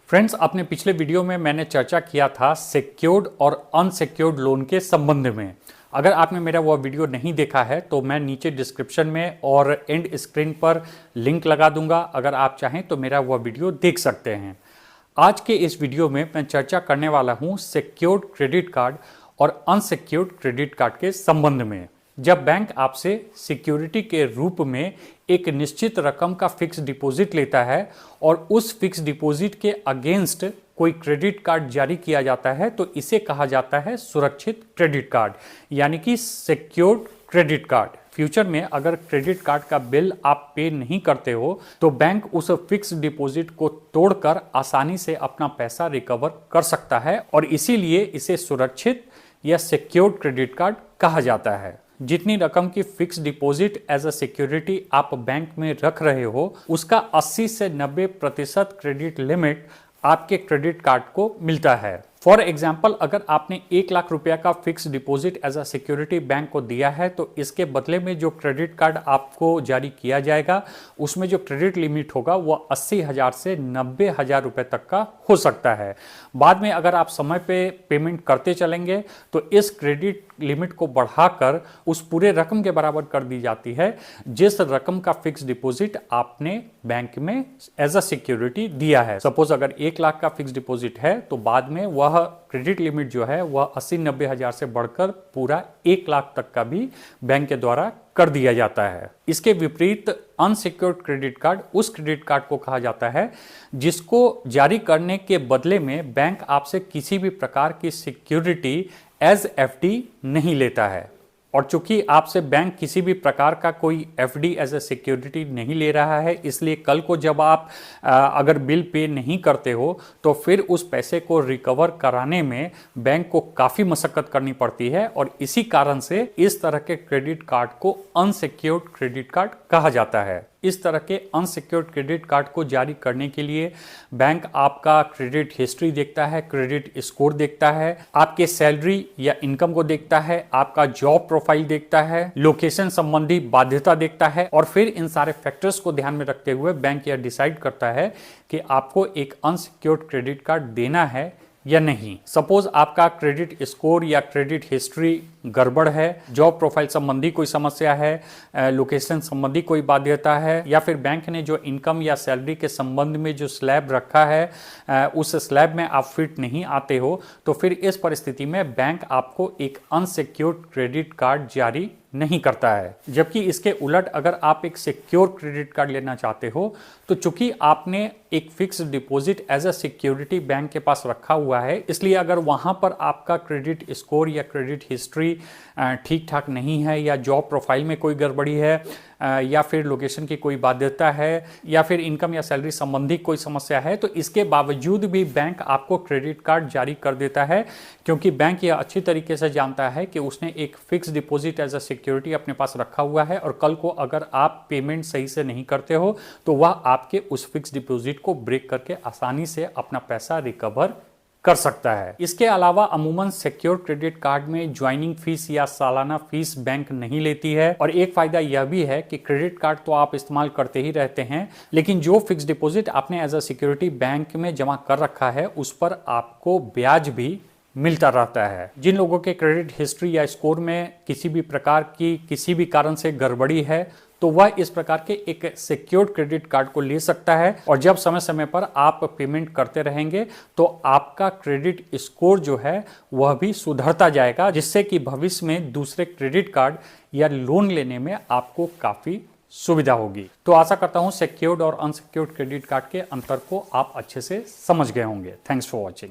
Friends, अपने पिछले video में मैंने चर्चा किया था सिक्योर्ड और अनसिक्योर्ड लोन के संबंध में। अगर आपने मेरा वह वीडियो नहीं देखा है तो मैं नीचे डिस्क्रिप्शन में और एंड स्क्रीन पर लिंक लगा दूंगा। अगर आप चाहें तो मेरा वह वीडियो देख सकते हैं। आज के इस वीडियो में मैं चर्चा करने वाला हूं सिक्योर्ड क्रेडिट कार्ड और अनसिक्योर्ड क्रेडिट कार्ड के संबंध में। जब बैंक आपसे सिक्योरिटी के रूप में एक निश्चित रकम का फिक्स डिपॉजिट लेता है और उस फिक्स डिपॉजिट के अगेंस्ट कोई क्रेडिट कार्ड जारी किया जाता है तो इसे कहा जाता है सुरक्षित क्रेडिट कार्ड, यानी कि सिक्योर्ड क्रेडिट कार्ड। फ्यूचर में अगर क्रेडिट कार्ड का बिल आप पे नहीं करते हो तो बैंक उस फिक्स डिपॉजिट को तोड़कर आसानी से अपना पैसा रिकवर कर सकता है और इसीलिए इसे सुरक्षित या सिक्योर्ड क्रेडिट कार्ड कहा जाता है। जितनी रकम की fix deposit as a security आप बैंक में रख रहे हो उसका 80 से 90% क्रेडिट लिमिट आपके क्रेडिट कार्ड को मिलता है। फॉर एग्जाम्पल, अगर आपने 1 लाख रुपया का fix deposit as a security bank को दिया है तो इसके बदले में जो क्रेडिट कार्ड आपको जारी किया जाएगा उसमें जो क्रेडिट लिमिट होगा वो 80,000 से 90,000 रुपए तक का हो सकता है। बाद में अगर आप समय पे पेमेंट करते चलेंगे तो इस क्रेडिट लिमिट को बढ़ाकर उस पूरे रकम के बराबर कर दी जाती है जिस रकम का फिक्स डिपॉजिट आपने बैंक में एज अ सिक्योरिटी दिया है। सपोज अगर 1 लाख का फिक्स डिपॉजिट है तो बाद में वह क्रेडिट लिमिट जो है वह 80-90 हजार से बढ़कर पूरा 1 लाख तक का भी बैंक के द्वारा कर दिया जाता है। इसके विपरीत अनसिक्योर्ड क्रेडिट कार्ड उस क्रेडिट कार्ड को कहा जाता है जिसको जारी करने के बदले में बैंक आपसे किसी भी प्रकार की सिक्योरिटी एज एफडी नहीं लेता है। और चूंकि आपसे बैंक किसी भी प्रकार का कोई एफडी एज ए सिक्योरिटी नहीं ले रहा है, इसलिए कल को जब आप अगर बिल पे नहीं करते हो तो फिर उस पैसे को रिकवर कराने में बैंक को काफ़ी मशक्कत करनी पड़ती है और इसी कारण से इस तरह के क्रेडिट कार्ड को अनसिक्योर्ड क्रेडिट कार्ड कहा जाता है। इस तरह के अनसिक्योर्ड क्रेडिट कार्ड को जारी करने के लिए बैंक आपका क्रेडिट हिस्ट्री देखता है, क्रेडिट स्कोर देखता है, आपके सैलरी या इनकम को देखता है, आपका जॉब प्रोफाइल देखता है, लोकेशन संबंधी बाध्यता देखता है और फिर इन सारे फैक्टर्स को ध्यान में रखते हुए बैंक यह डिसाइड करता है कि आपको एक अनसिक्योर्ड क्रेडिट कार्ड देना है या नहीं। सपोज आपका क्रेडिट स्कोर या क्रेडिट हिस्ट्री गड़बड़ है, जॉब प्रोफाइल संबंधी कोई समस्या है, लोकेशन संबंधी कोई बाध्यता है या फिर बैंक ने जो इनकम या सैलरी के संबंध में जो स्लैब रखा है उस स्लैब में आप फिट नहीं आते हो तो फिर इस परिस्थिति में बैंक आपको एक अनसिक्योर्ड क्रेडिट कार्ड जारी नहीं करता है। जबकि इसके उलट अगर आप एक सिक्योर क्रेडिट कार्ड लेना चाहते हो तो चूंकि आपने एक fix deposit as a security bank के पास रखा हुआ है, इसलिए अगर वहां पर आपका क्रेडिट स्कोर या क्रेडिट हिस्ट्री ठीक ठाक नहीं है या जॉब प्रोफाइल में कोई गड़बड़ी है या फिर लोकेशन की कोई बाध्यता है या फिर इनकम या सैलरी संबंधी कोई समस्या है तो इसके बावजूद भी बैंक आपको क्रेडिट कार्ड जारी कर देता है, क्योंकि बैंक यह अच्छी तरीके से जानता है कि उसने एक fix deposit as a security अपने पास रखा हुआ है और कल को अगर आप पेमेंट सही से नहीं करते हो तो वह आपके उस फिक्स डिपॉजिट को ब्रेक करके आसानी से अपना पैसा रिकवर कर सकता है। इसके अलावा अमूमन सिक्योर क्रेडिट कार्ड में ज्वाइनिंग फीस या सालाना फीस बैंक नहीं लेती है और एक फायदा यह भी है कि क्रेडिट कार्ड तो आप इस्तेमाल करते ही रहते हैं, लेकिन जो फिक्स डिपॉजिट आपने एज अ सिक्योरिटी बैंक में जमा कर रखा है उस पर आपको ब्याज भी मिलता रहता है। जिन लोगों के क्रेडिट हिस्ट्री या स्कोर में किसी भी प्रकार की किसी भी कारण से गड़बड़ी है तो वह इस प्रकार के एक सिक्योर्ड क्रेडिट कार्ड को ले सकता है और जब समय समय पर आप पेमेंट करते रहेंगे तो आपका क्रेडिट स्कोर जो है वह भी सुधरता जाएगा, जिससे कि भविष्य में दूसरे क्रेडिट कार्ड या लोन लेने में आपको काफ़ी सुविधा होगी। तो आशा करता हूं सिक्योर्ड और अनसिक्योर्ड क्रेडिट कार्ड के अंतर को आप अच्छे से समझ गए होंगे। Thanks for watching.